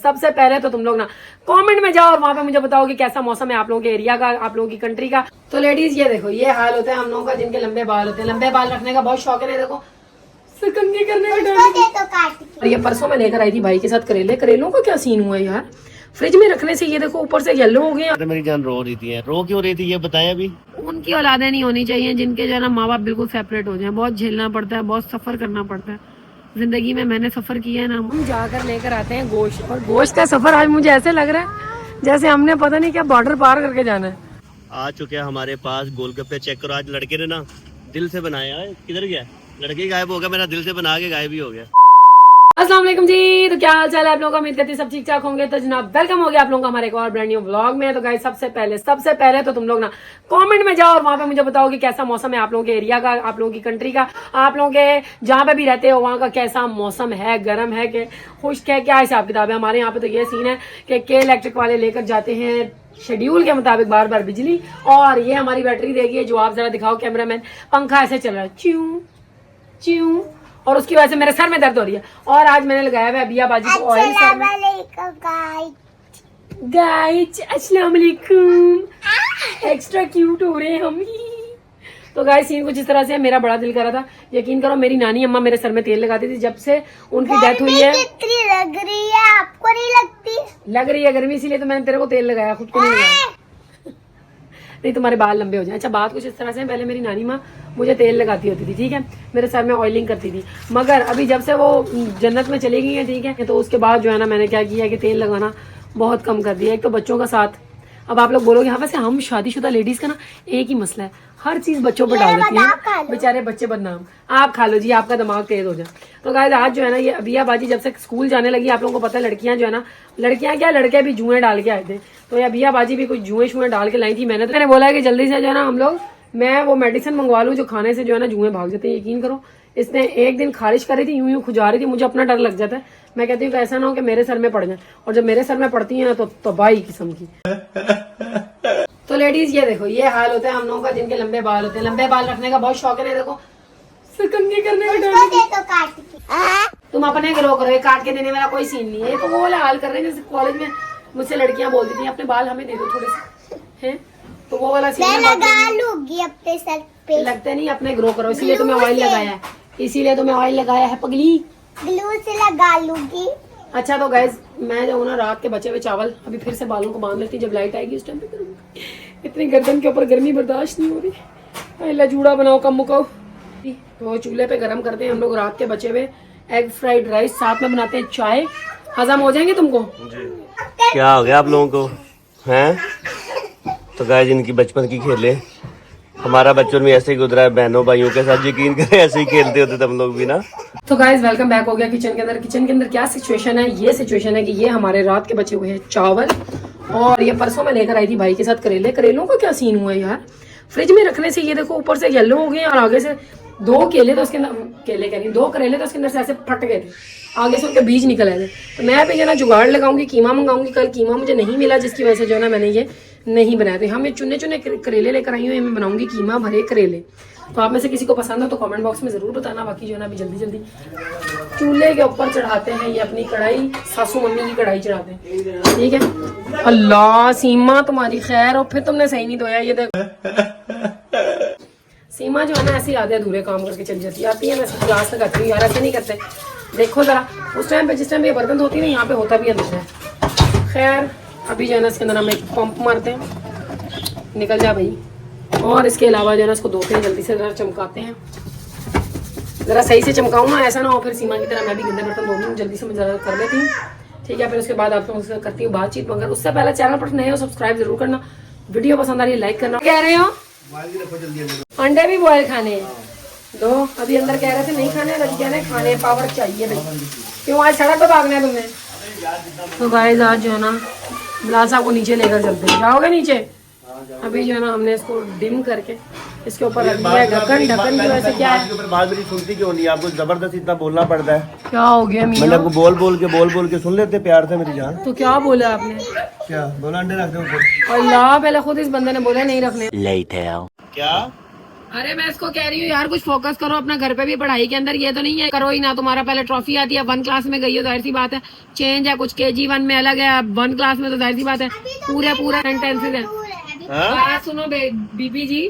सबसे पहले तो तुम लोग ना कमेंट में जाओ और वहां पे मुझे बताओ कि कैसा मौसम है आप लोगों के एरिया का, आप लोगों की कंट्री का। तो लेडीज ये देखो, ये हाल होता है हम लोगों का जिनके लंबे बाल होते हैं। लंबे बाल रखने का बहुत शौक है। देखो सिकंजी करने का। और ये परसों मैं लेकर आई थी भाई के साथ करेले। करेलों का क्या सीन हुआ है यार, फ्रिज में रखने से ये देखो ऊपर से येलो हो गए। अरे मेरी जान रो रही थी, रो क्यों रही थी ये बताएं अभी। उनकी औलादे नहीं होनी चाहिए जिनके जो है ना माँ बाप बिल्कुल सेपरेट हो जाए। बहुत झेलना पड़ता है, बहुत सफर करना पड़ता है जिंदगी में। मैंने सफर किया है ना। हम जाकर लेकर आते हैं गोश्त, और गोश्त का सफर आज मुझे ऐसे लग रहा है जैसे हमने पता नहीं क्या बॉर्डर पार करके जाना है। आ चुके हैं हमारे पास गोलगप्पे। चेक करो, आज लड़के ने ना दिल से बनाया है। किधर गया लड़के? गायब हो गया, मेरा दिल से बना के गायब ही हो गया। अस्सलाम वालेकुम जी, तो क्या हाल चाल है आप लोगों का? उम्मीद करती सब ठीक ठाक होंगे। तो जनाब वेलकम हो गया आप लोगों का हमारे एक और ब्रांड न्यू व्लॉग में। तो गाइस सबसे पहले तो तुम लोग ना कमेंट में जाओ और वहां पे मुझे बताओ कि कैसा मौसम है आप लोगों के एरिया का, आप लोगों की कंट्री का, आप लोगों के जहाँ पे भी रहते हो वहाँ का कैसा मौसम है, गर्म है कि खुश्क है, क्या हिसाब किताब है। हमारे यहाँ पे तो ये सीन है कि के इलेक्ट्रिक वाले लेकर जाते हैं शेड्यूल के मुताबिक बार बार बिजली, और ये हमारी बैटरी देगी। जो आप जरा दिखाओ कैमरामैन, पंखा ऐसे चल रहा है च्यू च्यू, और उसकी वजह से मेरे सर में दर्द हो रही है। और आज मैंने लगाया हुआ है अबिया बाजी को ऑयल सर में। गाइस अस्सलाम वालेकुम, एक्स्ट्रा क्यूट हो रहे हैं हम। तो गाइस सीन कुछ इस तरह से है। मेरा बड़ा दिल कर रहा था, यकीन करो मेरी नानी अम्मा मेरे सर में तेल लगाती थी जब से उनकी डेथ हुई है। लग रही है आपको नहीं लगती? लग रही है गर्मी, इसीलिए तो मैंने तेरे को तेल लगाया, खुद को नहीं लगाया। नहीं तुम्हारे बाल लंबे हो जाए। अच्छा बात कुछ इस तरह से, पहले मेरी नानी माँ मुझे तेल लगाती होती थी, ठीक है, मेरे सर में ऑयलिंग करती थी। मगर अभी जब से वो जन्नत में चली गई है, ठीक है, तो उसके बाद जो है ना मैंने क्या किया कि तेल लगाना बहुत कम कर दिया। एक तो बच्चों का साथ, अब आप लोग बोलोगे हाँ वैसे हम शादीशुदा लेडीज का ना एक ही मसला है, हर चीज बच्चों पर डाल देती है, बेचारे बच्चे बदनाम। आप खा लो जी, आपका दिमाग तेज हो जाए। तो गाइस आज जो है ना ये अबिया बाजी जब से स्कूल जाने लगी, आप लोगों को पता है लड़कियां जो है ना, लड़कियां क्या लड़के भी जुएं डाल के आए थे, तो ये अबिया बाजी भी कुछ जुएं शुएं डाल के लाई थी। मैंने बोला है कि जल्दी से जो है ना हम लोग, मैं वो मेडिसिन मंगवा लूं जो खाने से जो है ना जुएं भाग जाते हैं। यकीन करो इसने एक दिन खारिश करी थी, यूं खुजा रही थी, मुझे अपना डर लग जाता है। मैं कहती हूँ ऐसा ना हो कि मेरे सर में पड़ जाए, और जब मेरे सर में पड़ती है ना तो तबाही किस्म की। तो लेडीज ये देखो, ये हाल होता है हम लोगों का जिनके लंबे बाल होते हैं। लंबे बाल रखने का बहुत शौक है। देखो सिकंजी करने का तुम अपने ग्रो करो, काट के देने वाला कोई सीन नहीं है। तो वो वाला हाल कर रहे हैं जैसे कॉलेज में मुझसे लड़कियां बोलती थी अपने बाल हमें दे दो थोड़े से, हैं, तो वो वाला सीन लगा लूंगी अपने सर पे। लगते नहीं, अपने ग्रो करो, इसीलिए तुम्हें ऑयल लगाया है, इसीलिए तुम्हें ऑयल लगाया है पगली। ग्लू से लगा लूंगी। अच्छा तो गाइज मैं जो ना रात के बचे हुए चावल अभी फिर से बालों को बांध लेती, जब लाइट आएगी उस टाइम पे करूंगी। इतनी गर्दन के ऊपर गर्मी बर्दाश्त नहीं हो रही। अल्लाह जूड़ा बनाओ कम मुकाओ। तो चूल्हे पे गरम करते हैं हम लोग रात के बचे हुए एग फ्राइड राइस, साथ में बनाते हैं चाय। हजम हो जाएंगे तुमको? क्या हो गया आप लोगों को हैं? तो गाइस इनकी बचपन की खेले, हमारा बचपन में ऐसे ही गुजरा है बहनों भाइयों के साथ। यकीन करें ऐसे ही खेलते होते थे हम लोग भी ना। तो गाइज वेलकम बैक हो गया किचन के अंदर। किचन के अंदर क्या सिचुएशन है, ये सिचुएशन है कि ये हमारे रात के बचे हुए हैं चावल, और ये परसों मैं लेकर आई थी भाई के साथ करेले। करेलों का क्या सीन हुआ है यार, फ्रिज में रखने से ये देखो ऊपर से येलो हो गए, और आगे से दो केले तो उसके अंदर, केले कह रही, दो करेले तो उसके अंदर से ऐसे फट गए थे, आगे से उनके बीज निकल आए थे। तो मैं भी जो ना जुगाड़ लगाऊंगी, कीमा मंगाऊंगी। कल कीमा मुझे नहीं मिला जिसकी वजह से जो है ना मैंने ये नहीं बनाया। तो हम ये चुने चुने करेले लेकर आई हूँ, मैं बनाऊंगी कीमा भरे करेले। तो आप में से किसी को पसंद हो तो कमेंट बॉक्स में जरूर बताना। बाकी जो है ना अभी जल्दी जल्दी चूल्हे के ऊपर चढ़ाते हैं ये अपनी कढ़ाई, सासू मम्मी की कढ़ाई चढ़ाते हैं, ठीक है। अल्लाह सीमा तुम्हारी खैर, और फिर तुमने सही नहीं धोया। ये देखो सीमा जो है ना ऐसी आधे अधूरे काम करके चली जाती आती है, मैं क्लास लगाती हूँ यार, ऐसे नहीं करते। देखो जरा उस टाइम पे जिस टाइम पे ये बर्तन धोती ना, यहाँ पे होता भी अंदर है। खैर अभी जो है ना इसके अंदर हम एक पंप मारते हैं, निकल जा भाई। और इसके अलावा जो है ना इसको धोते हैं, जल्दी से जरा चमकाते हैं, जरा सही से चमकाऊँ ना, ऐसा ना हो फिर सीमा की तरह मैं भी गंदे बर्तन धो लूँ। जल्दी से मैं जरा कर लेती हूँ, ठीक है। फिर उसके बाद आप लोगों से करती हूँ बातचीत। मगर उससे पहले चैनल पर नए हो सब्सक्राइब जरूर करना, वीडियो पसंद आ रही है लाइक करना। कह रहे हो अंडे भी बॉयल खाने हैं दो, अभी अंदर कह रहे थे नहीं खाने, अभी कह रहे खाने, पावर चाहिए भाई। क्यों आज सड़क पे भागना है तुमने? तो गाइस आज जो है ना लासा को नीचे लेकर चलते हैं, जाओगे नीचे? अभी जो है ना हमने इसको डिम करके इसके ऊपर रख दिया है ढक्कन। ढक्कन की वजह से क्या है, बात मेरी सुनती क्यों नहीं? आपको जबरदस्त इतना बोलना पड़ता है। क्या हो गया मियां? मैंने आपको बोल बोल के सुन लेते प्यार से मेरी जान। तो क्या बोला आपने? क्या बोला? अंडे रख दो ऊपर। अल्लाह पहले खुद इस बंदे ने बोला नहीं रखने। क्या अरे मैं इसको कह रही हूँ यार कुछ फोकस करो अपना घर पे भी, पढ़ाई के अंदर ये तो नहीं है करो ही ना। तुम्हारा पहले ट्रॉफी आती है, 1 क्लास में गई हो, जाहिर सी बात है चेंज है कुछ, KG1 में अलग है, 1 क्लास में तो जाहिर सी बात है पूरा सेंटेंसेस है। सुनो बीपी जी,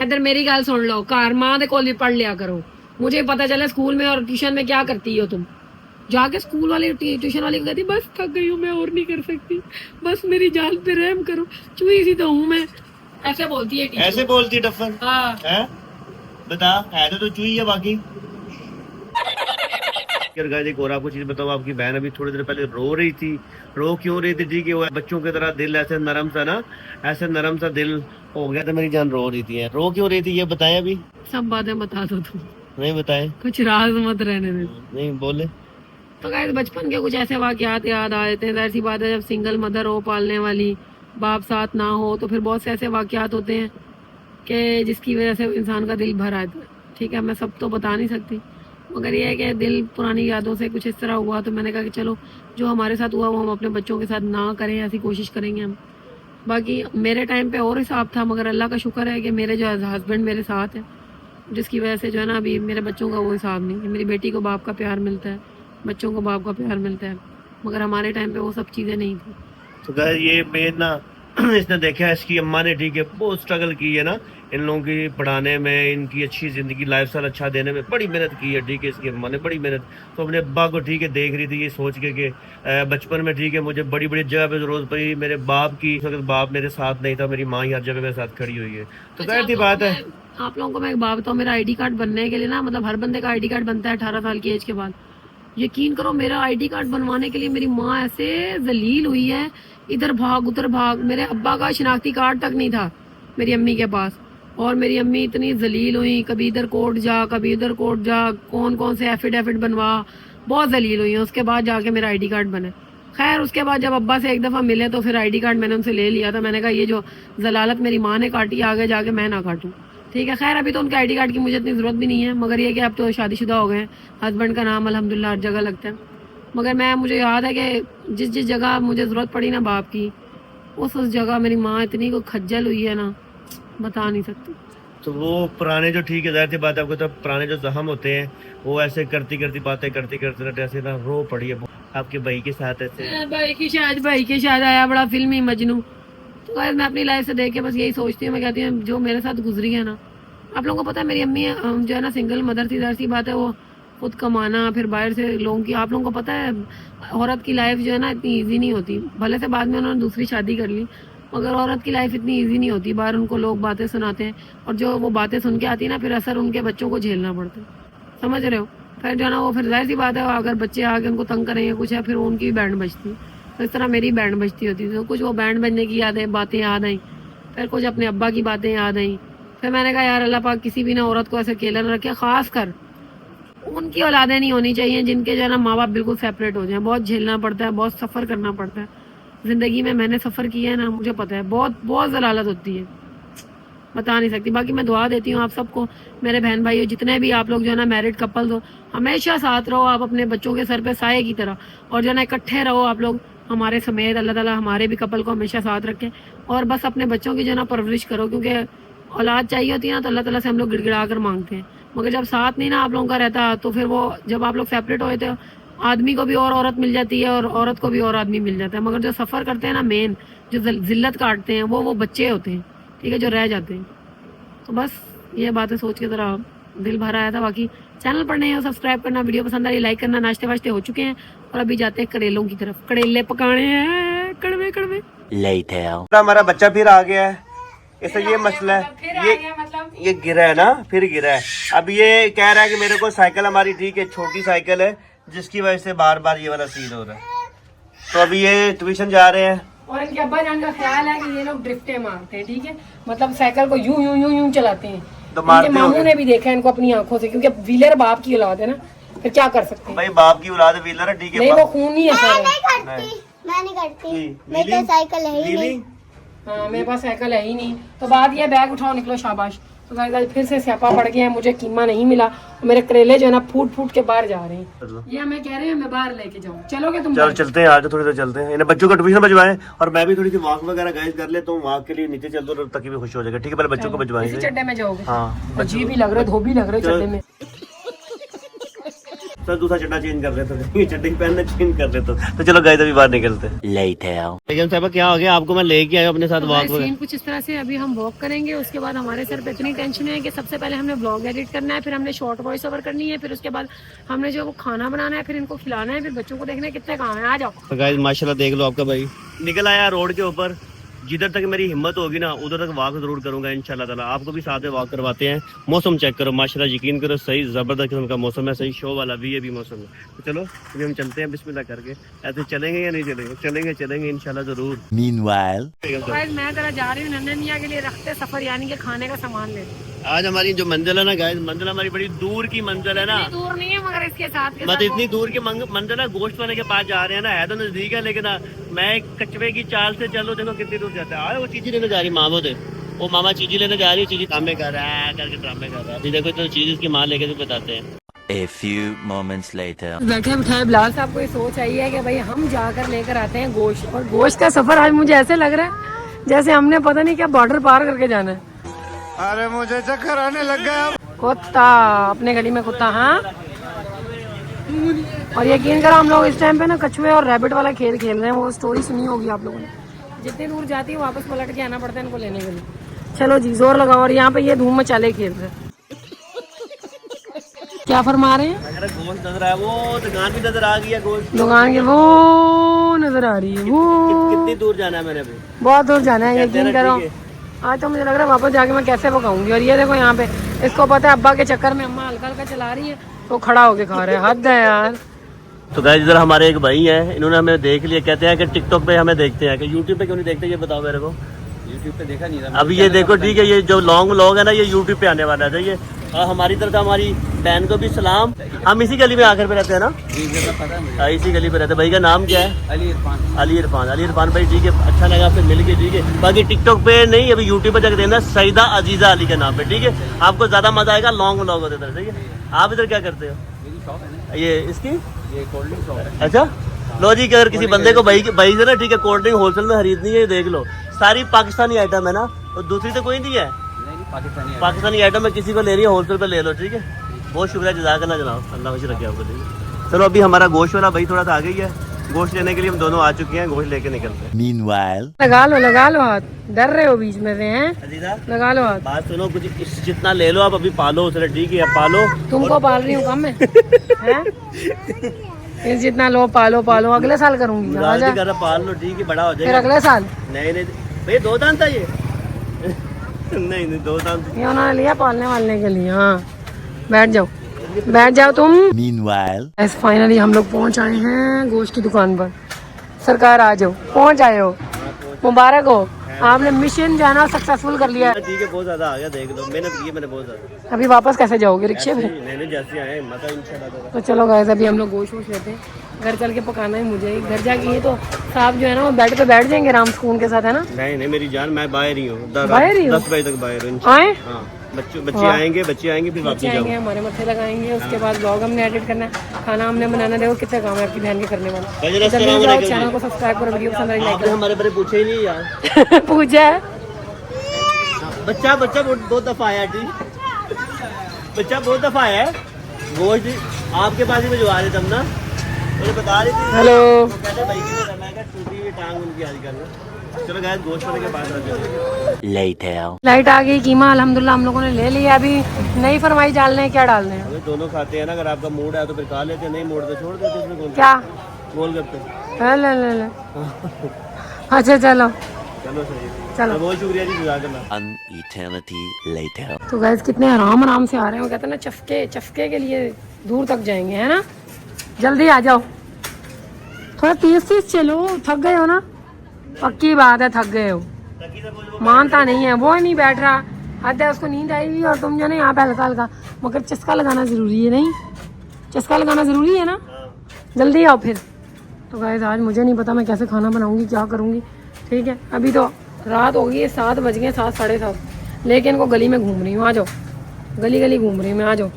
इधर मेरी गल सुन लो, घर मां दे कोल भी पढ़ लिया करो। मुझे पता चला स्कूल में और ट्यूशन में क्या करती हो तुम। जाके स्कूल वाली ट्यूशन वाली कहती बस थक गई हूँ मैं और नहीं कर सकती, बस मेरी जान पे रहम करो, चुई सी तो हूँ मैं, ऐसे बोलती है टीचर। ऐसे बोलती है टफन? हाँ है बता, है तो चुई है बाकी। गाइस एक और आपको चीज बताओ, आपकी बहन अभी थोड़ी देर पहले रो रही थी। रो क्यों रही थी? ठीक है, वो बच्चों की तरह दिल ऐसे नरम सा ना, ऐसे नरम सा दिल हो गया था, मेरी जान रो रही थी। रो क्यों रही थी ये बताएं अभी? सब बातें बता दो तुम, नहीं बताएं, कुछ राज मत रहने दे। नहीं बोले तो गाइस बचपन के कुछ ऐसे वाकयात याद आ जाते हैं। जाहिर सी बात है जब सिंगल मदर हो, पालने वाली, बाप साथ ना हो, तो फिर बहुत से ऐसे वाकयात होते हैं कि जिसकी वजह से इंसान का दिल भर आता है। ठीक है, मैं सब तो बता नहीं सकती, मगर ये है कि दिल पुरानी यादों से कुछ इस तरह हुआ, तो मैंने कहा कि चलो जो हमारे साथ हुआ वो हम अपने बच्चों के साथ ना करें, ऐसी कोशिश करेंगे हम। बाकी मेरे टाइम पे और हिसाब था, मगर अल्लाह का शुक्र है कि मेरे जो हस्बैंड मेरे साथ है, जिसकी वजह से जो है ना अभी मेरे बच्चों का वो हिसाब नहीं है। मेरी बेटी को बाप का प्यार मिलता है, बच्चों को बाप का प्यार मिलता है, मगर हमारे टाइम पे वो सब चीज़ें नहीं थी। तो गाइस ये मेन ना इसने देखा है, इसकी अम्मा ने ठीक है बहुत स्ट्रगल की है ना इन लोगों की पढ़ाने में, इनकी अच्छी जिंदगी लाइफस्टाइल अच्छा देने में बड़ी मेहनत की है। ठीक है, इसकी अम्मा ने बड़ी मेहनत, तो अपने अब्बा को ठीक है देख रही थी ये सोच के कि बचपन में ठीक है मुझे बड़ी बड़ी जगह पे जरूरत पड़ी, मेरे बाप की, अगर बाप मेरे साथ नहीं था, मेरी माँ ही हर जगह मेरे साथ खड़ी हुई है। तो जाहिर सी बात है। आप लोगों को मैं एक बात बताऊँ, मेरा ID कार्ड बनने के लिए ना, मतलब हर बंदे का ID कार्ड बनता है 18 साल की एज के बाद। यकीन करो मेरा ID कार्ड बनवाने के लिए मेरी माँ ऐसे जलील हुई है, इधर भाग उधर भाग। मेरे अब्बा का शिनाख्ती कार्ड तक नहीं था मेरी अम्मी के पास, और मेरी अम्मी इतनी जलील हुई, कभी इधर कोर्ट जा कभी इधर कोर्ट जा, कौन कौन से एफिडेविट बनवा, बहुत जलील हुई है। उसके बाद जाके मेरा ID कार्ड बने। खैर उसके बाद जब अब्बा से एक दफ़ा मिले तो फिर ID कार्ड मैंने उनसे ले लिया था। मैंने कहा ये जो जलालत मेरी माँ ने काटी आगे जाके मैं ना काटूँ। ठीक है, खैर अभी तो उनके ID कार्ड की मुझे इतनी ज़रूरत भी नहीं है, मगर ये कि अब तो शादीशुदा हो गए हैं, हस्बैंड का नाम अल्हम्दुलिल्लाह हर जगह लगता है। मगर मुझे याद है कि जिस जगह मुझे ज़रूरत पड़ी ना बाप की, उस जगह मेरी माँ इतनी को खज्जल हुई है ना, बता नहीं सकती। तो वो पुराने जो ठीक है जाहिर सी बात है आपको, तो पुराने जो जख्म होते हैं वो ऐसे करती करती बातें करती करते ऐसे ना रो पड़ी है आपके भाई के साथ ऐसे। भाई की शायद आया बड़ा फिल्मी मजनू। तो गाइस मैं अपनी लाइफ से देख के बस यही सोचती हूँ, मैं कहती हूँ जो मेरे साथ गुजरी है ना। आप लोगों को पता है मेरी अम्मी जो है ना सिंगल मदर थी, जाहिर सी बात है वो खुद कमाना, फिर बाहर से लोगों की, आप लोगों को पता है औरत की लाइफ जो है ना इतनी ईजी नहीं होती। भले से बाद में उन्होंने दूसरी शादी कर ली, मगर औरत की लाइफ इतनी इजी नहीं होती। बाहर उनको लोग बातें सुनाते हैं, और जो वो बातें सुन के आती है ना फिर असर उनके बच्चों को झेलना पड़ता है, समझ रहे हो। फिर जो है ना वो फिर जाहिर सी बात है अगर बच्चे आके उनको तंग करेंगे कुछ है, फिर उनकी भी बैंड बजती। तो इस तरह मेरी बैंड बजती होती थी। तो कुछ वो बैंड बजने की यादें बातें याद आई, फिर कुछ अपने अब्बा की बातें याद आई। फिर मैंने कहा यार अल्लाह पाक किसी भी ना औरत को ऐसे अकेला न रखे, खास कर उनकी औलादें नहीं होनी चाहिए जिनके जो है ना माँ बाप बिल्कुल सेपरेट हो जाए। बहुत झेलना पड़ता है, बहुत सफ़र करना पड़ता है ज़िंदगी में। मैंने सफ़र किया है ना, मुझे पता है बहुत बहुत जलालत होती है, बता नहीं सकती। बाकी मैं दुआ देती हूँ आप सबको, मेरे बहन भाइयों जितने भी आप लोग जो है ना मैरिड कपल्स हो, हमेशा साथ रहो आप अपने बच्चों के सर पे साए की तरह, और जो है ना इकट्ठे रहो आप लोग हमारे समेत। अल्लाह ताला हमारे भी कपल को हमेशा साथ रखे, और बस अपने बच्चों की जो है ना परवरिश करो, क्योंकि औलाद चाहिए होती है ना तो अल्लाह ताला से हम लोग गिड़गिड़ा कर मांगते हैं। मगर जब साथ नहीं ना आप लोगों का रहता, तो फिर वो जब आप लोग सेपरेट होए थे, आदमी को भी और औरत मिल जाती है और औरत को भी और आदमी मिल जाता है। मगर जो सफ़र करते हैं ना मेन, जो जिल्लत काटते हैं वो बच्चे होते हैं, ठीक है, जो रह जाते हैं। तो बस ये बातें सोच के ज़रा दिल भर आया था। बाकी चैनल पर नहीं हो सब्सक्राइब करना, वीडियो पसंद आ रही लाइक करना। नाश्ते वाश्ते हो चुके हैं और अभी जाते हैं करेलों की तरफ, करेले पकाने हैं, कड़वे कड़वे। हमारा बच्चा फिर आ गया है, इससे ये मसला है, ये गिरा है ना, फिर गिरा है। अब ये कह रहा है कि मेरे को साइकिल हमारी ठीक है छोटी साइकिल है, जिसकी वजह से बार बार ये वाला सीन हो रहा है। तो अभी ये ट्यूशन जा रहे हैं, और इनके अब्बा जान का ख्याल है कि ये लोग ड्रिफ्टें मारते हैं, ठीक है, मतलब साइकिल को यूं यूं यूं यूं चलाते हैं। तो मारते मामू ने भी देखा इनको अपनी आंखों से, क्योंकि व्हीलर बाप की औलाद है ना, फिर क्या कर सकते हैं। भाई बाप की औलाद व्हीलर है, ठीक है, नहीं वो खून ही है सर। मैं नहीं करती, मेरी तो साइकिल है ही नहीं। हाँ मेरे पास साइकिल है ही नहीं। तो बात ये बैग उठाओ निकलो, शाबाश। तो गाइस फिर से स्यापा पड़ गया है, मुझे कीमा नहीं मिला और मेरे करेले जो है ना फूट फूट के बाहर जा रहे हैं। ये हमें कह रहे हैं मैं बाहर लेके जाऊँ, चलोगे तुम? चलो चलते हैं, आज थोड़ी देर चलते हैं, इन्हें बच्चों को ट्यूशन बजवाएं और मैं भी थोड़ी सी वॉक वगैरह गाइस कर ले, तो वॉक के लिए नीचे चल दो ताकि भी खुश हो जाएगा। ठीक है, पहले बच्चों को बजवाएंगे। इसी चड्डे में जाओगे? हाँ, अजीब भी लग रहे, धोबी लग रहे चड्डे में। सर दूसरा चड्डा चेंज कर रहे थे, ये चड्डी पहनना चेंज कर रहे तो चलो गाइस अभी बाहर निकलते हैं। लेकिन साहब क्या हो गया, आपको मैं लेके आया अपने साथ वॉक सीन कुछ इस तरह से, अभी हम वॉक करेंगे, उसके बाद हमारे सर पे इतनी टेंशन है कि सबसे पहले हमने ब्लॉग एडिट करना है, फिर हमने शॉर्ट वॉइस ओवर करनी है, फिर उसके बाद हमने जो वो खाना बनाना है, फिर इनको खिलाना है, फिर बच्चों को देखना है कितने काम है। आ जाओ। तो गाइस माशाल्लाह देख लो, आपका भाई निकल आया रोड के ऊपर। जिधर तक मेरी हिम्मत होगी ना उधर तक वॉक जरूर करूंगा इंशाल्लाह ताला। आपको भी साथ में वॉक करवाते हैं। मौसम चेक करो माशाल्लाह, यकीन करो सही जबरदस्त किस्म का मौसम है, सही शो वाला भी अभी मौसम है। तो चलो अभी हम चलते हैं बिस्मिल्लाह करके। ऐसे चलेंगे या नहीं चलेंगे? चलेंगे इंशाल्लाह जरूर। Meanwhile, मैं जरा जा रही हूँ नन्या के लिए रखते सफर, यानी कि खाने का सामान ले। आज हमारी जो मंजिल है ना गाइस, मंजिल हमारी बड़ी दूर की मंजिल है ना, दूर नहीं है मगर इसके साथ मतलब इतनी दूर की मंजिल है। गोश्त वाले के पास जा रहे हैं ना, है तो नजदीक है, लेकिन मैं कचवे की चाल से चलो, देखो कितनी दूर जाता है। वो चीजी लेने जा रही मामो थे, वो मामा चीजी लेने जा रही है, चीजी ड्रामे कर रहा है करके ड्रामे कर रहा है। अभी देखो तो चीज इसकी माँ लेके तो बताते हैं। a few moments later. बैठे बिठाए बिलाल साहब को ये सोच आई है कि भाई हम जाकर लेकर आते हैं गोश्त, और गोश्त का सफर आज मुझे ऐसे लग रहा है जैसे हमने पता नहीं क्या बॉर्डर पार करके जाना है। अरे मुझे चक्कर आने लग गया। कुत्ता अपने गली में कुत्ता। हाँ, और यकीन करो हम लोग इस टाइम पे ना कछुए और रैबिट वाला खेल खेल रहे हैं। वो स्टोरी सुनी होगी आप लोगों ने, जितनी दूर जाती है वापस पलट के आना पड़ता है इनको लेने के लिए। चलो जी जोर लगाओ। और यहाँ पे ये धूम मचाले खेल रहे हैं। क्या फरमा रहे हैं? अगर गोश्त नजर आया, वो दुकान भी नजर आ गई है, गोश्त दुकान की वो नजर आ रही है। वो कितनी दूर जाना है मैंने अभी? बहुत दूर जाना है, यकीन करो। आज तो मुझे लग रहा है वापस जाके मैं कैसे पकाऊंगी। और ये देखो यहाँ पे इसको पता है अब्बा के चक्कर में अम्मा हल्का हल्का चला रही है तो खड़ा होके खा रहे हैं। हद है यार। तो गाइस इधर हमारे एक भाई हैं, इन्होंने हमें देख लिया, कहते हैं कि टिकटॉक पे हमें देखते हैं, कि यूट्यूब पे क्यों नहीं देखते, ये बताओ मेरे को। यूट्यूब पे देखा नहीं था अभी ये देखो ठीक है, ये जो लॉन्ग व्लॉग है ना ये यूट्यूब पे आने वाला है। ये हमारी तरफ हमारी बहन को भी सलाम। हम इसी गली में आखिर पे रहते हैं ना, पता है मुझे। इसी गली पे रहते हैं। भाई का नाम क्या है? अली इरफान। अली इरफान भाई, ठीक है, अच्छा लगा आपसे मिल के, ठीक है। बाकी टिकटॉक पे नहीं, अभी यूट्यूब पे जाकर देखना सईदा अजीजा अली के नाम पे, ठीक है। आपको ज्यादा मजा आएगा, लॉन्ग व्लॉग होते हैं, ठीक है। आप इधर क्या करते हो? मेरी शॉप है ना, ये इसकी ये कोल्ड ड्रिंक शॉप है। अच्छा लो जी, अगर किसी बंदे को भाई से ना, ठीक है, कोल्ड ड्रिंक होलसेल में खरीदनी है, देख लो सारी पाकिस्तानी आइटम है ना, और दूसरी तो कोई नहीं है नहीं पाकिस्तानी आइटम में किसी को लेनी है होलसेल पे ले लो, ठीक है। बहुत शुक्रिया, जज़ाकल्लाह जनाब, अल्लाह खुश रखे आपको, ठीक है। चलो अभी हमारा गोश्त वाला भाई थोड़ा सा आ गई है, गोश्त लेने के लिए हम दोनों आ चुके हैं, गोश्त लेके निकलते हैं। Meanwhile, लगा लो हाथ, डर रहे हो बीच में से हैं? अजीजा लगा लो हाथ। बात सुनो, कुछ जितना ले लो आप, अभी पालो उसे, ठीक है, पालो। तुमको पाल रही हूँ कम है, हैं? इस जितना लो पालो अगले साल करूंगी। आजा। पाल लो, ठीक है, बड़ा हो फिर जाएगा। अगले साल नहीं भैया 2 दांत था ये नहीं 2 दांत। ये उन्होंने लिया पालने वालने के लिए। हाँ बैठ जाओ तुम। meanwhile, ऐसे फाइनली हम लोग पहुंच आए हैं गोश्त की दुकान पर। सरकार आ जाओ, पहुंच आए हो, मुबारक हो, आपने मिशन जो है ना सक्सेसफुल कर लिया है। ठीक है, बहुत ज्यादा आ गया, देख लो, मेहनत की मैंने बहुत ज्यादा। अभी वापस कैसे जाओगे? रिक्शे में? नहीं जैसे आए मत इंशाल्लाह। तो चलो गाइस अभी हम लोग गोश्त लेते हैं, घर चल के पकाना है मुझे। घर जाके ये तो साहब जो है ना वो बेड पे बैठ जाएंगे आराम सुकून के साथ, है ना? नहीं मेरी जान, मैं बाहर ही हूँ, 10 बजे तक बाहर हूँ। आए हाँ, बच्चे आएंगे फिर वापस आएंगे, हमारे मत्थे लगाएंगे, उसके बाद ब्लॉग हमने एडिट करना है, खाना हमने बनाना। देखो कितने काम है आपकी बहन के करने वाले। चैनल को सब्सक्राइब करो, वीडियो पसंद आई लाइक आपने हमारे बारे पूछे ही नहीं यार। करो। पूछा है बच्चा बहुत दफा आया, ठीक, बच्चा बहुत दफा आया है। गोश्त आपके पास ही भिजवा रहे थे हम ना, मुझे बता रही थी। हेलो, कहते भाई की तरह, मैं टूटी हुई टांग उनकी आजकल ना। चलो गाइस गोश्त वाले के पास आ जाओ। later. लाइट आ गई, कीमा अल्हम्दुलिल्लाह हम लोगों ने ले लिया। अभी नई फरमाई डालने हैं, क्या डालने हैं? हमें दोनों खाते हैं ना, अगर आपका मूड है तो फिर खा लेते हैं, नहीं मूड तो छोड़ देते इसमें। कौन क्या गोलगप्पे? ले अच्छा चलो सही है। चलो, बहुत शुक्रिया जी, जज़ाकल्लाह। An eternity later. तो गैस कितने आराम से आ रहे हो, कहते हैं ना चफके के लिए दूर तक जाएंगे, है ना? जल्दी आ जाओ, थोड़ा तेज चलो, थक गए हो ना? पक्की बात है, थक गए हो। मानता नहीं है, वो नहीं बैठ रहा, हद है, उसको नींद आई हुई और तुम जो ना यहाँ पे हल्का हल्का। मगर चस्का लगाना जरूरी है, नहीं? चस्का लगाना जरूरी है ना? जल्दी आओ फिर। तो गाइस आज मुझे नहीं पता मैं कैसे खाना बनाऊंगी, क्या करूंगी, ठीक है। अभी तो रात हो गई है, 7 बज गए, 7 साढ़े 7। लेके इनको गली में घूम रही हूँ। आ जाओ, गली गली घूम रही हूँ मैं, आ जाओ।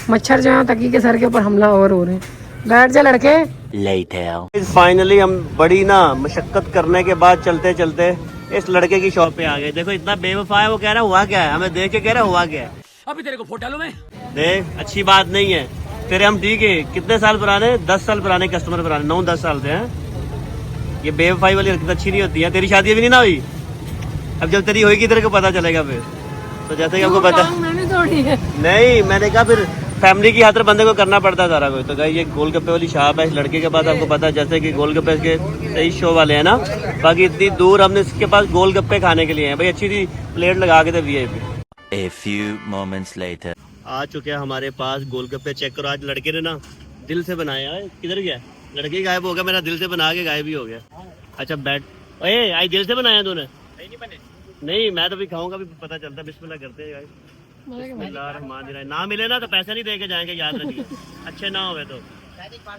मच्छर जो है तकी के सर के ऊपर हमला और हो रहे हैं। बैठ जा लड़के। Later. फाइनली हम बड़ी ना मशक्कत करने के बाद चलते चलते इस लड़के की शॉप पे आ गए। देखो इतना बेवफा है, वो कह रहा हुआ क्या है, हमें देख के कह रहा हुआ क्या है। अभी तेरे को फोटो डालूं मैं। देख अच्छी बात नहीं है तेरे, हम ठीक है कितने साल पुराने, 10 साल पुराने कस्टमर पुराने, 9-10 साल से हैं। ये बेवफाई वाली हरकत अच्छी नहीं होती है। तेरी शादी अभी नहीं ना हुई, अब जब तेरी होगी तेरे को पता चलेगा फिर। तो जैसे कि आपको पता, मैंने तोड़ी है। नहीं मैंने कहा फिर फैमिली की खातिर बंदे को करना पड़ता है सारा कुछ। तो गाइस ये गोलगप्पे वाली शॉप है इस लड़के के पास, आपको पता है जैसे कि गोलगप्पे के सही शो वाले हैं ना। बाकी इतनी दूर हमने इसके पास गोलगप्पे खाने के लिए हैं भाई, अच्छी सी प्लेट लगा के दे VIP। A few moments later. आ चुके हैं हमारे पास गोलगप्पे। चेक करो, आज लड़के ने ना दिल से बनाया है। किधर गया लड़के, गायब हो गया, मेरा दिल से बना के गायब ही हो गया। अच्छा बैठ, ओए आज दिल से बनाया तूने? नहीं मैं तो भी खाऊंगा, भी पता चलता। बिस्मिल्लाह करते हैं गाइस। बिस्मिल्लाहिर्रहमानिर्रहीम। ना मिले ना तो पैसे नहीं दे के जाएंगे, याद रखिए। अच्छे ना हुए तो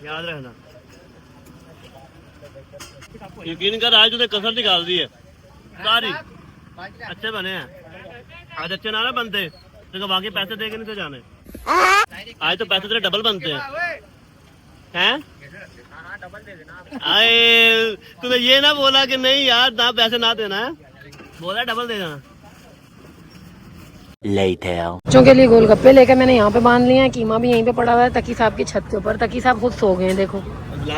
याद रखना। यकीन कर आज तूने कसर निकाल दी है सारी। अच्छे बने हैं आज, अच्छे ना बनते तो बाकी पैसे दे के नहीं तो जाने। आज तो पैसे तेरे डबल बनते हैं। आए तूने ये ना बोला कि नहीं यार ना पैसे ना देना है, बोला डबल देना। Later. बच्चों के लिए गोलगप्पे लेकर मैंने यहाँ पे बांध लिया है। कीमा भी यहीं पे पड़ा हुआ है तकी साहब की छत के ऊपर। तकी साहब खुद सो गए हैं, देखो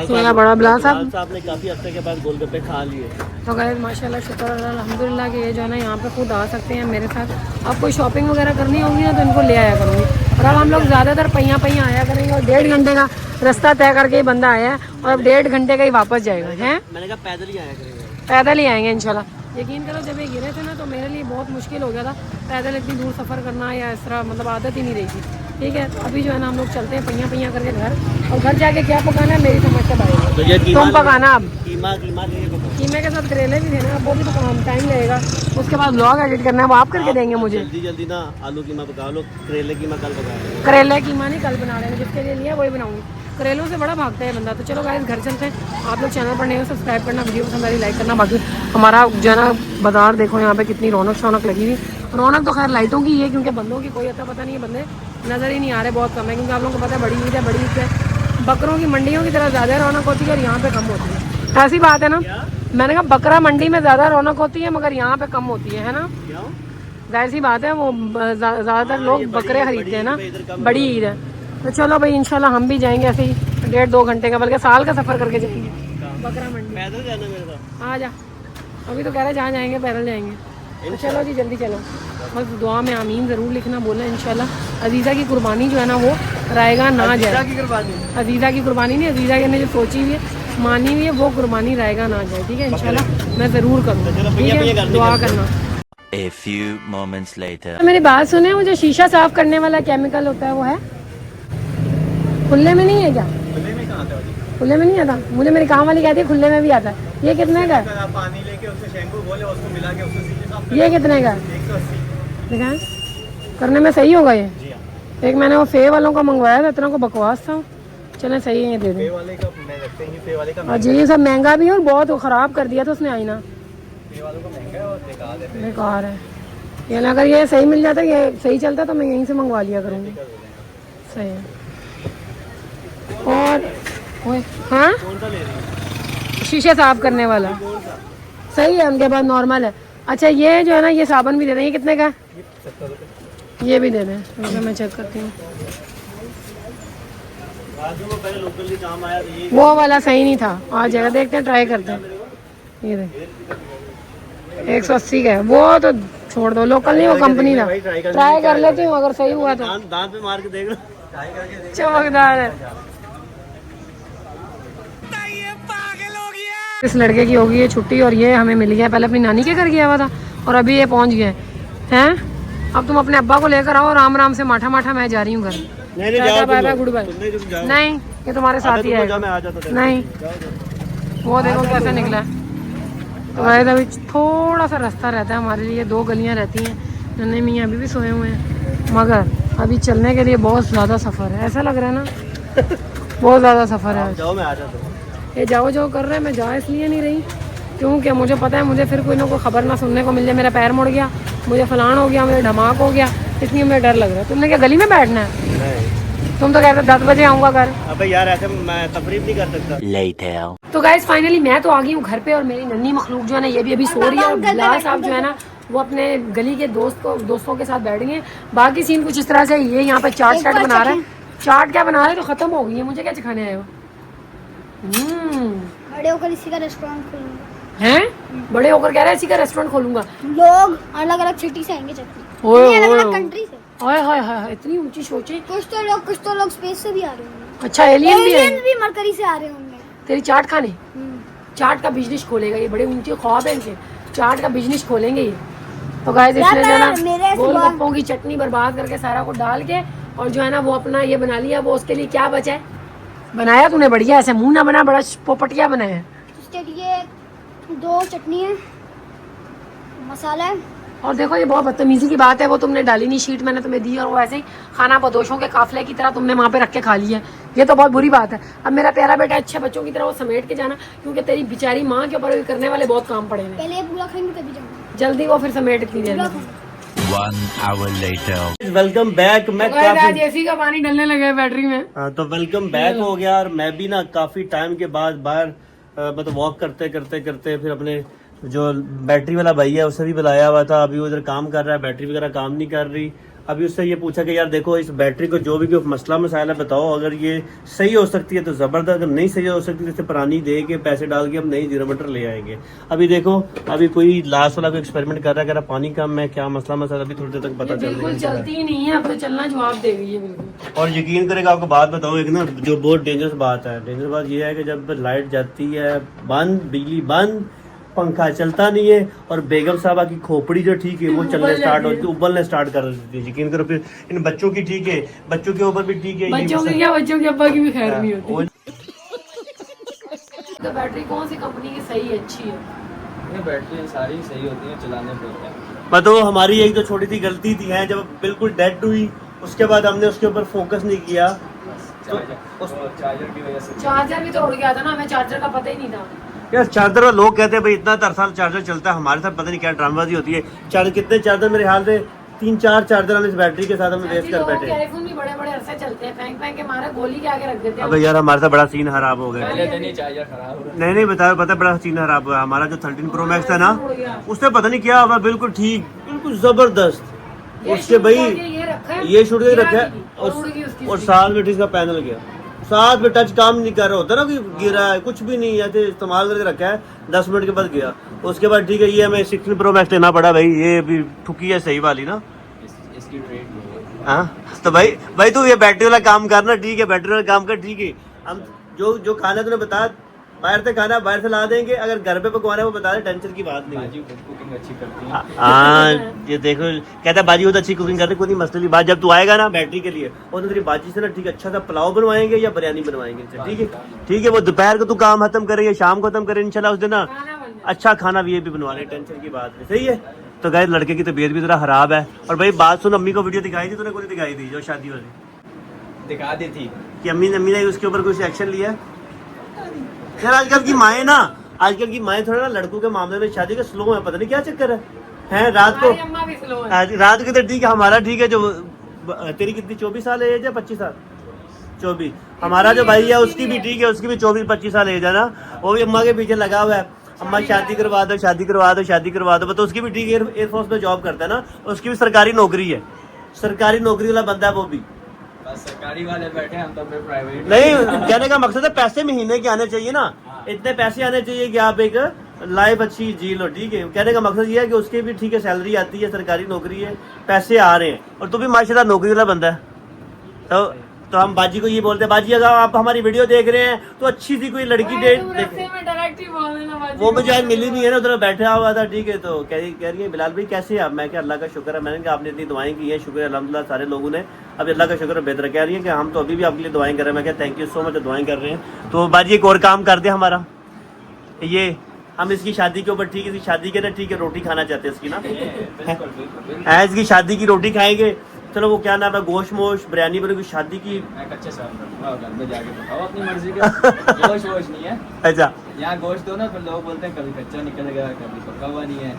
सोया बड़ा बिलाल साहब ने काफी हफ्ते के बाद गोलगप्पे खा लिए। तो गाइस माशाल्लाह शुक्र अल्हम्दुलिल्लाह कि ये जो है ना यहाँ पे खुद आ सकते हैं मेरे साथ। अब कोई शॉपिंग वगैरह करनी होगी ना तो इनको ले आया करूँगी। और अब हम लोग ज़्यादातर पहिया आया करेंगे। और 1.5 घंटे का रास्ता तय करके ही बंदा आया है और अब 1.5 घंटे का ही वापस जाएगा। हैं मैंने कहा पैदल ही आया करेंगे, पैदल ही आएंगे इंशाल्लाह। यकीन करो जब ये गिरे थे ना तो मेरे लिए बहुत मुश्किल हो गया था पैदल इतनी दूर सफ़र करना, या इस तरह मतलब आदत ही नहीं रही थी। ठीक है तो अभी जो है ना हम लोग चलते हैं पहिया करके घर। और घर जाके क्या पकाना है मेरी समझ से बाहर तो ये तुम पकाना। अब कीमा कीमे के साथ करेले भी थे ना, वो भी तो टाइम लगेगा। उसके बाद ब्लॉग एडिट करना है, वो आप करके देंगे मुझे। जल्दी ना आलू कीमा पका लो, करेले कीमा कल पका लो। करेले कीमा नहीं कल बना लेंगे, जिसके लिए लिया वही बनाऊंगी। करेलों से बड़ा भागता है बंदा। तो चलो गाइस घर चलते हैं। आप लोग चैनल पर नए हो सब्सक्राइब करना, वीडियो पसंद आ रही लाइक करना। बाकी हमारा जो है ना बाजार देखो यहाँ पे कितनी रौनक लगी हुई। रौनक तो खैर लाइटों की है क्योंकि बंदों की कोई अता पता नहीं है, बंदे नज़र ही नहीं आ रहे, बहुत कम है। क्योंकि आप लोगों को पता है बड़ी ईद है, बड़ी ईद है बकरों की मंडियों की तरह ज़्यादा रौनक होती है और यहाँ पे कम होती है। ऐसी बात है ना, मैंने कहा बकरा मंडी में ज़्यादा रौनक होती है मगर यहाँ पे कम होती है ना। जाहिर सी बात है, वो ज़्यादातर लोग बकरे खरीदते हैं ना, बड़ी ईद है। तो चलो भाई इंशाल्लाह हम भी जाएंगे ऐसे ही 1.5-2 घंटे का, बल्कि साल का सफ़र करके जाएंगे बकरा मंडी। पैदल जाना मेरे साथ। आ जा, अभी तो कह रहे जहाँ जाएंगे पैदल जाएंगे। तो चलो जी जल्दी चलो, बस दुआ में आमीन ज़रूर लिखना, बोलना इंशाल्लाह अजीज़ा की कुर्बानी जो है ना वो रायगा ना जाए। अजीज़ा की कुर्बानी नहीं, अजीज़ा ने जो सोची हुई है मानी हुई है वो कुर्बानी रायगा ना जाए। ठीक है इंशाल्लाह मैं ज़रूर करूँगा। ठीक है दुआ करना। A few moments later. तो मेरी बात सुने, वो जो शीशा साफ करने वाला केमिकल होता है वो है खुले में नहीं है क्या? खुले में नहीं आता, मुझे मेरी काम वाली कहती है खुले में भी आता है। ये कितने का है? पानी लेके उसमें शैम्पू घोले उसको मिला के उससे सीधे साफ ये कितने का? 180। दिखाएं करने में सही होगा ये। एक मैंने वो फे वालों का मंगवाया था, इतना को बकवास था। चले सही है, ये दे दें। फे वाले का मैं रखते हैं, फे वाले का और जी सब महंगा भी है और बहुत ख़राब कर दिया था उसने आईना। फे वालों का महंगा है और बेकार है ये। अगर ये सही मिल जाता, ये सही चलता तो मैं यहीं से मंगवा लिया करूँगी। सही है। और हाँ शीशे साफ करने वाला सही है, उनके पास नॉर्मल है। अच्छा ये जो है ना ये साबुन भी दे दें, ये कितने का? ये भी दे दें, तो मैं चेक करती हूँ। वो वाला सही नहीं था, आ जाएगा, देखते हैं ट्राई करते हैं। ये देख 180 का है, वो तो छोड़ दो, लोकल नहीं वो कंपनी था। ट्राई कर लेती हूँ, अगर सही हुआ तो। दांत पे मार के देख लो, चमकदार है। इस लड़के की होगी ये छुट्टी और ये हमें मिल गया। पहले अपनी नानी के घर गया हुआ था और अभी ये पहुंच गए हैं। अब तुम अपने अब्बा को लेकर आओ, आराम आराम से माठा मैं जा रही हूँ घर। Bye bye goodbye. नहीं ये तुम्हारे साथ ही आएगा। नहीं वो देखो कैसे निकला है। तो अभी थोड़ा सा रास्ता रहता है हमारे लिए, 2 गलियाँ रहती हैं। नन्हे मियाँ अभी भी सोए हुए हैं मगर अभी चलने के लिए बहुत ज़्यादा सफ़र है, ऐसा लग रहा है ना बहुत ज़्यादा सफ़र है। जाओ मैं आ जाता हूँ। ये जाओ कर रहे हैं, मैं जा इसलिए नहीं रही क्योंकि मुझे पता है मुझे फिर कोई ना कोई खबर ना सुनने को मिल जाए, मेरा पैर मुड़ गया, मुझे फलान हो गया, मुझे धमाक हो गया, इसलिए मुझे डर लग रहा है। तुमने क्या गली में बैठना है? नहीं तुम तो कहते 10 बजे आऊँगा घर। अबे यार ऐसे मैं तफरीफ नहीं कर सकता। Later. तो गाइस फाइनली मैं तो आ गई हूँ घर पे और मेरी नन्ही मखलूक जो है ना ये भी अभी सो रही है और बिलाल साहब जो है ना वो अपने गली के दोस्तों के साथ बैठ गए हैं। बाकी सीन कुछ इस तरह से ये यहाँ पे चाट बना रहा है। चाट क्या बना रहे तो खत्म हो गई है, मुझे क्या सिखाने आए हो? बड़े होकर इसी का रेस्टोरेंट खोलूंगा। हैं? बड़े होकर कह रहे हैं इसी का रेस्टोरेंट खोलूंगा। लोग अलग अलग सिटी से आएंगे चटनी, ओए अलग अलग ओए कंट्री से। हाय हाय हाय इतनी ऊंची सोचे। कुछ तो लोग स्पेस से भी आ रहे होंगे। अच्छा एलियन भी है। एलियंस भी मरकरी से आ रहे होंगे। तेरी चाट खाने चाट का बिजनेस खोलेगा ये, बड़े ऊंचे ख्वाब है इनके, चाट का बिजनेस खोलेंगे ये। तो गाइस इसलिए जो है ना गोलगप्पों की चटनी बर्बाद करके सारा कुछ डाल के और जो है ना वो अपना ये बना लिया। वो उसके लिए क्या बचा है? बनाया तूने बढ़िया, ऐसे मुंह ना बना, बड़ा पोपटिया बनाया है। उसके लिए 2 चटनी है, मसाला है। और देखो ये बहुत बदतमीजी की बात है, वो तुमने डाली नहीं शीट, मैंने तुम्हें दी और वो ऐसे ही खाना बदोशों के काफिले की तरह तुमने वहाँ पे रख के खा लिया। ये तो बहुत बुरी बात है। अब मेरा प्यारा बेटा अच्छे बच्चों की तरह वो समेट के जाना, क्योंकि तेरी बेचारी माँ के ऊपर करने वाले बहुत काम पड़े हैं। पहले ये पूरा खाएंगे तभी जाऊंगा। जल्दी वो फिर समेट इतनी देर में। 1 hour later. Welcome back. मैं काफी एसी का पानी डलने लगा है बैटरी में। हाँ तो वेलकम बैक हो गया। और मैं भी ना काफी टाइम के बाद बाहर मतलब वॉक करते फिर अपने जो बैटरी वाला भाई है उसे भी बुलाया हुआ था। अभी वो उधर काम कर रहा है, बैटरी वगैरह काम नहीं कर रही। अभी उससे ये पूछा कि यार देखो इस बैटरी को जो भी कोई मसला मसाइल है बताओ, अगर ये सही हो सकती है तो जबरदस्त, अगर नहीं सही हो सकती जैसे पुरानी दे के पैसे डाल के हम नई 0 मीटर ले आएंगे। अभी देखो अभी कोई लास्ट वाला कोई एक्सपेरिमेंट कर रहा है, कह रहा पानी कम है, क्या मसला मसाला अभी थोड़ी देर तक पता चल बिल्कुल चलती ही नहीं है, अब तो चलना जवाब दे गई है बिल्कुल। और यकीन करेगा आपको बात बताऊं एक ना जो बहुत डेंजरस बात है। डेंजरस बात ये है कि जब लाइट जाती है बंद, बिजली बंद, पंखा चलता नहीं है और बेगम साहबा की खोपड़ी जो ठीक है वो चलने स्टार्ट होती है, उबलने स्टार्ट कर देती है। यकीन करो फिर इन बच्चों की ठीक है, बच्चों के ऊपर भी ठीक है, बच्चों की क्या बच्चों के अब्बा की भी खैर नहीं होती। तो बैटरी कौन सी कंपनी की सही अच्छी है? ये बैटरी सारी सही होती है चलाने पे। मतलब हमारी एक जो छोटी सी गलती थी है, जब बिल्कुल डेड हुई उसके बाद हमने उसके ऊपर फोकस नहीं किया। चार्जर की वजह से चार्जर भी तो उड़ गया था ना, हमें चार्जर का पता ही नहीं था। यार चार्जर का लोग कहते हैं भाई इतना तरसाल चार्जर चलता है, हमारे साथ पता नहीं क्या ड्रामेबाजी होती है। चार्जर कितने चार्जर मेरे ख्याल से 3-4 चार्जर हम इस बैटरी के साथ हमें वेस्ट कर बैठे। टेलीफोन भी बड़े अरसे चलते हैं, फेंक के मारा गोली के आगे रख देते हैं। अबे यार हमारे साथ बड़ा सीन खराब हो गया। पहले दिन ही चार्जर खराब हो रहा नहीं बताया, पता बड़ा सीन खराब हुआ। हमारा जो 13 प्रो मैक्स था ना उससे पता नहीं क्या हुआ, बिल्कुल ठीक, बिल्कुल जबरदस्त। उसके भाई ये छूट के रखा है और साथ में इसका पैनल गया, साथ में टच काम नहीं कर रहा होता ना, कि गिरा है कुछ भी नहीं, ऐसे इस्तेमाल करके रखा है, 10 मिनट के बाद गया। उसके बाद ठीक है ये हमें 16 प्रो मैक्स लेना पड़ा भाई, ये भी ठुकी है सही वाली ना। इसकी ट्रेड नहीं है। हाँ तो भाई तू ये बैटरी वाला काम करना, ठीक है बैटरी वाला काम कर, ठीक है। हम जो खाना तूने बताया बाहर से खाना बाहर से ला देंगे, अगर घर पे पकवाना है वो बता दे, टेंशन की बात नहीं है। बाजी कुकिंग अच्छी करती है। हाँ ये देखो कहता है बाजी बहुत अच्छी कुकिंग करते, कोई नहीं मसले की बात। जब तू आएगा ना बैटरी के लिए और तो तेरी बाजी से ना ठीक अच्छा सा पुलाव बनवाएंगे या बिरयानी बनवाएंगे, ठीक है। वो दोपहर को तू काम खत्म करे या शाम को खत्म करे, इंशाल्लाह उस दिन ना अच्छा खाना भी ये भी बनवा रहे, टेंशन की बात नहीं, सही है। तो गाइस लड़के की तबीयत भी जरा खराब है। और भाई बात सुन, अम्मी को वीडियो दिखाई थी तूने, कोई दिखाई थी जो शादी वाली दिखा दी थी कि अम्मी ने उसके ऊपर कुछ एक्शन लिया? यार आजकल की माएँ थोड़ा ना लड़कों के मामले में शादी के स्लो है, पता नहीं क्या चक्कर है। रात को तो ठीक है, हमारा ठीक है। जो तेरी कितनी 24 साल एज है, 25 साल 24। हमारा जो भाई है उसकी भी ठीक है, उसकी भी 24-25 साल एज है ना, वो भी अम्मा के पीछे लगा हुआ है, अम्मा शादी करवा दो शादी करवा दो शादी करवा दो। तो उसकी भी ठीक है, एयरफोर्स में जॉब करता है ना, उसकी भी सरकारी नौकरी है, सरकारी नौकरी वाला बंदा है वो भी। सरकारी वाले बैठे हम तो प्राइवेट। नहीं कहने का मकसद है पैसे महीने के आने चाहिए ना, इतने पैसे आने चाहिए कि आप एक लाइफ अच्छी जी लो, ठीक है। कहने का मकसद ये है कि उसकी भी ठीक है सैलरी आती है, सरकारी नौकरी है, पैसे आ रहे हैं, और तू भी माशाल्लाह नौकरी वाला बंदा है। तो हम बाजी को ये बोलते हैं, बाजी अगर आप हमारी वीडियो देख रहे हैं तो अच्छी सी कोई लड़की वो मुझे आज मिली नहीं है ना, उधर बैठा हुआ था, ठीक है। तो कह रही है बिलाल भाई कैसे हैं आप? मैं क्या अल्लाह का शुक्र है। मैंने कहा आपने इतनी दुआएं की हैं, शुक्र है अल्हम्दुलिल्लाह सारे लोगों ने, अब अल्लाह का शुक्र है बेहतर। कह रही है कि हम तो अभी भी आपके लिए दुआएं कर रहे हैं। मैं क्या थैंक यू सो मच, दुआएं कर रहे हैं। तो बाजी एक और काम कर दे हमारा, ये हम इसकी शादी के ऊपर ठीक है, इसकी शादी के ना ठीक है रोटी खाना चाहते हैं इसकी ना, इसकी शादी की रोटी खाएंगे, चलो वो क्या नाम है, गोश्त मोश बिरयानी बनेगी शादी की। मैं कच्चे साफ रखूंगा, घर में जाके पकाओ अपनी मर्जी का। गोश्त वोश नहीं है अच्छा यहाँ, गोश्त दो ना फिर लोग बोलते हैं कभी कच्चा निकलेगा कभी पका हुआ नहीं है।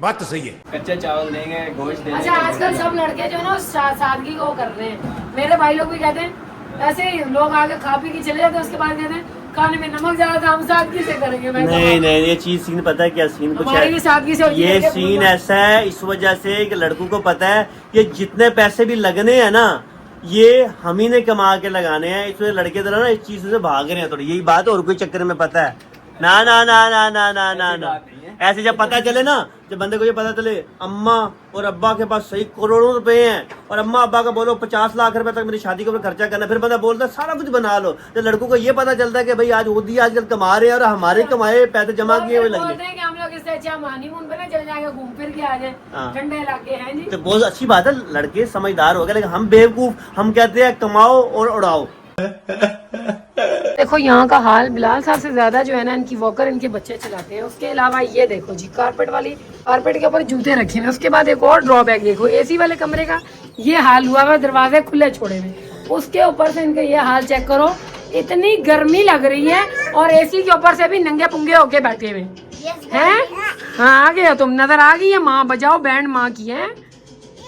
बात तो सही है। कच्चे चावल देंगे, गोश्त देंगे। अच्छा आजकल सब लड़के जो है ना सादगी को कर रहे हैं। मेरे भाई लोग भी कहते हैं ऐसे ही, लोग आगे खा पी के चले जाते हैं, उसके बाद कहते हैं खाने में नमक ज्यादा था, हम सादगी से करेंगे। मैं नहीं ये चीज सीन पता है क्या सीन कुछ हमारी भी है, सादगी से होती है। ये सीन ऐसा है इस वजह से कि लड़कों को पता है ये जितने पैसे भी लगने हैं ना ये हम ही ने कमा के लगाने हैं, इसलिए लड़के तरह ना इस चीज से भाग रहे हैं थोड़ी, यही बात है और कोई चक्कर में पता है ना ना ना ना ना ना ना ना ऐसे जब पता चले ना, जब बंदे को ये पता चले अम्मा और अब्बा के पास सही करोड़ों रुपए हैं और अम्मा अब्बा का बोलो 50 लाख रुपए तक मेरी शादी के ऊपर खर्चा करना, फिर बंदा बोलता है सारा कुछ बना लो। तो लड़कों को ये पता चलता है कि भाई आज होती आजकल कमा रहे हैं और हमारे कमाए पैसे जमा किए हुए लगे। बोलते हैं कि हम लोग इससे अच्छा हनीमून पे ना चले जाएंगे, घूम फिर के आ जाए हाँ। ठंडे इलाके हैं जी। तो बहुत अच्छी बात है, लड़के समझदार हो गए, लेकिन हम बेवकूफ, हम कहते हैं कमाओ और उड़ाओ। देखो यहाँ का हाल, बिलाल साहब से ज्यादा जो है ना इनकी वॉकर इनके बच्चे चलाते हैं। उसके अलावा ये देखो जी कारपेट के ऊपर जूते रखे हैं। उसके बाद एक और ड्रॉबैक देखो, एसी वाले कमरे का ये हाल हुआ हुआ, दरवाजे खुले छोड़े हुए, उसके ऊपर से इनका ये हाल चेक करो, इतनी गर्मी लग रही है और एसी के ऊपर से भी नंगे पुंगे होके बैठे हुए हैं। हाँ आ गए तुम, नजर आ गई है, माँ बजाओ बैंड माँ की है,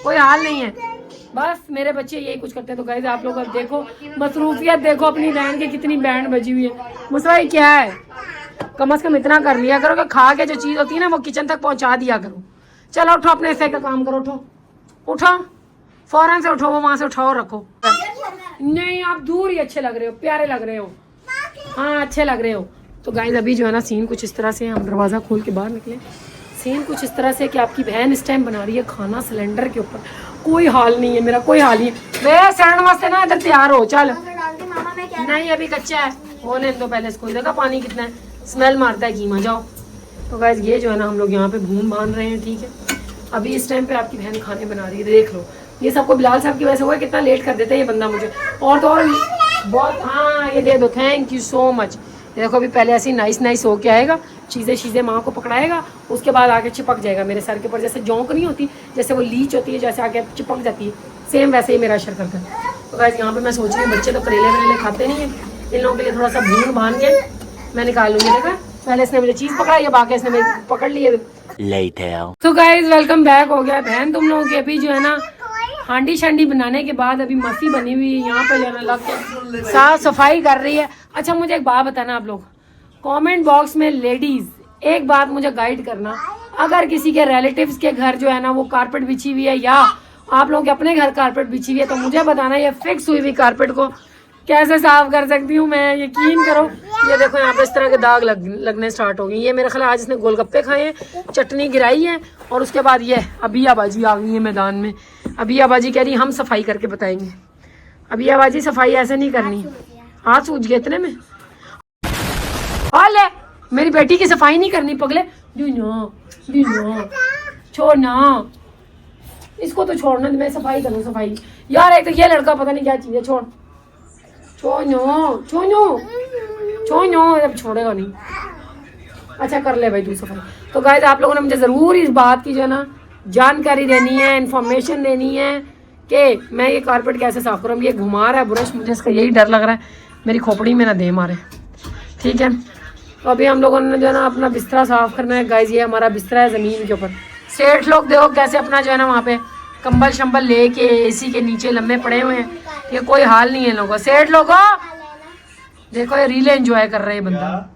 कोई हाल नहीं है। बस मेरे बच्चे यही कुछ करते हैं। तो गाइस आप लोग अब देखो मसरूफियत देखो अपनी बहन की, कितनी बैंड बजी हुई है। मुसवाई क्या है, कम से कम इतना कर लिया करो कि खा के जो चीज होती है ना वो किचन तक पहुंचा दिया करो। चलो उठो, अपने हिस्से का काम करो, उठो उठो फौरन से उठो, वो वहां से उठाओ रखो। नहीं आप दूर ही अच्छे लग रहे हो, प्यारे लग रहे हो, हाँ अच्छे लग रहे हो। तो गाइस अभी जो है ना सीन कुछ इस तरह से, हम दरवाजा खोल के बाहर निकले, सीन कुछ इस तरह से कि आपकी बहन इस टाइम बना रही है खाना सिलेंडर के ऊपर। कोई हाल नहीं है मेरा, कोई हाल नहीं है। मैं सड़न वास्ते ना इधर तैयार हो, चल नहीं अभी कच्चा है, होने दो पहले इसको। इधर का पानी कितना है, स्मेल मारता है कीमा, जाओ। तो गाइस ये जो है ना हम लोग यहाँ पे भून बांध रहे हैं, ठीक है। अभी इस टाइम पे आपकी बहन खाने बना रही है, देख लो। ये सबको बिलाल साहब की वजह से हुआ, कितना लेट कर देता है ये बंदा मुझे। और तो और बहुत, हाँ ये दे दो, थैंक यू सो मच। देखो अभी पहले ऐसे नाइस होके आएगा, चीज़ें माँ को पकड़ाएगा, उसके बाद आके चिपक जाएगा मेरे सर के ऊपर, जैसे जौंक नहीं होती, जैसे वो लीच होती है, जैसे आके चिपक जाती है, सेम वैसे ही मेरा असर करता है। तो गाइस यहाँ पे मैं सोच रही हूँ बच्चे तो करेले वरेले खाते नहीं है, इन लोगों के लिए थोड़ा सा भून बांध के मैं निकाल लूँगी। देखा पहले इसने मुझे चीज़ पकड़ाई, अब आके इसने मेरे पकड़ लिए। तो गाइस वेलकम बैक हो गया बहन तुम लोगों की। अभी जो है ना हांडी शांडी बनाने के बाद अभी मस्ती बनी हुई है, यहाँ पे जो है ना लग के साफ सफाई कर रही है। अच्छा मुझे एक बात बताना आप लोग, कमेंट बॉक्स में लेडीज एक बात मुझे गाइड करना, अगर किसी के रिलेटिव्स के घर जो है ना वो कारपेट बिछी हुई है या आप लोग के अपने घर कारपेट बिछी हुई है, तो मुझे बताना ये फिक्स हुई हुई कारपेट को कैसे साफ कर सकती हूँ मैं। यकीन करो ये देखो यहाँ पे इस तरह के दाग लगने स्टार्ट हो गई। ये मेरे ख्याल आज इसने गोलगप्पे खाए हैं, चटनी गिराई है, और उसके बाद ये अबिया बाजी आ गई है मैदान में। अबिया बाजी कह रही हम सफाई करके बताएंगे। अबिया बाजी सफाई ऐसे नहीं करनी, हाथ सूझ गए इतने में। ले मेरी बेटी की सफाई नहीं करनी पगले, छोड़ना इसको, तो छोड़ना, मैं सफाई करूँ सफाई। यार एक तो ये लड़का पता नहीं क्या चीज है, छोड़ अब छोड़ेगा नहीं। अच्छा कर ले भाई तू सफाई। तो गाइस आप लोगों ने मुझे जरूर इस बात की जो है ना जानकारी देनी है, इन्फॉर्मेशन देनी है कि मैं ये कारपेट कैसे साफ करूँ। ये घुमा रहा है ब्रश, मुझे इसका यही डर लग रहा है मेरी खोपड़ी में ना दे मारे, ठीक है। तो अभी हम लोगों ने जो है ना अपना बिस्तरा साफ करना है गाइस। ये हमारा बिस्तरा है ज़मीन के ऊपर। सेठ लोग देखो कैसे अपना जो है ना वहाँ पे कंबल शंबल लेके एसी के नीचे लम्बे पड़े हुए हैं, ये कोई हाल नहीं है लोगों। सेठ लोगों देखो ये रीले एंजॉय कर रहे हैं बंदा,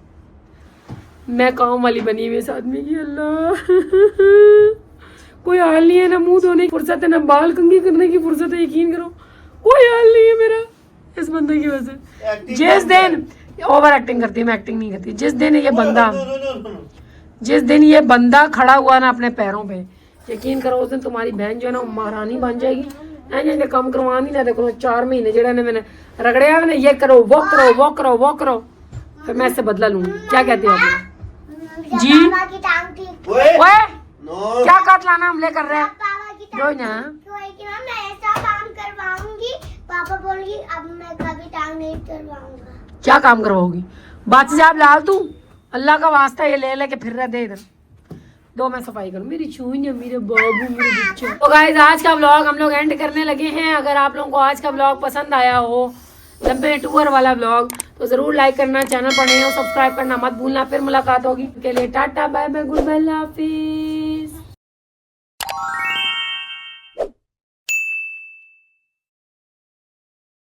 मैं काम वाली बनी हुई इस आदमी की। अल्लाह कोई हाल नहीं है, ना मुंह धोने की फुर्सत है, ना बाल कंघी करने की फुर्सत है। यकीन करो कोई हाल नहीं है मेरा इस बंदे की वजह से। जिस दिन ओवर एक्टिंग करती है, मैं एक्टिंग नहीं करती। जिस दिन ये बंदा खड़ा हुआ ना अपने पैरों पे, यकीन करो उस दिन तुम्हारी बहन जो है ना महारानी बन जाएगी। ऐसे कम करवा नहीं ना, देखो 4 महीने जेड़ा ने मैंने रगड़िया मैंने, ये करो वो करो वो करो वो करो, फिर मैं इससे बदला लूंगी। क्या कहते हो आप जी? ओए क्या काट लाना हमले कर रहे हैं जो ना, पापा बोलेंगे अब मैं कभी टांग नहीं करवाऊंगा। क्या काम करवाओगी? बात से आप लाल तू, अल्लाह का वास्ता ये ले लेके फिर रहे दे इधर, दो मैं सफाई करूँ, मेरी चूइयां, मेरे बाबू, मेरे बच्चे। तो गाइस आज का व्लॉग हम लोग एंड करने लगे हैं। अगर आप लोगों को आज का व्लॉग पसंद आया हो, लंबे टूर वाला व्लॉग, तो जरूर लाइक करना, चैनल पर नए हो सब्सक्राइब करना मत भूलना। फिर मुलाकात होगी, के लिए tata bye bye goodbye, अल्लाह हाफिज।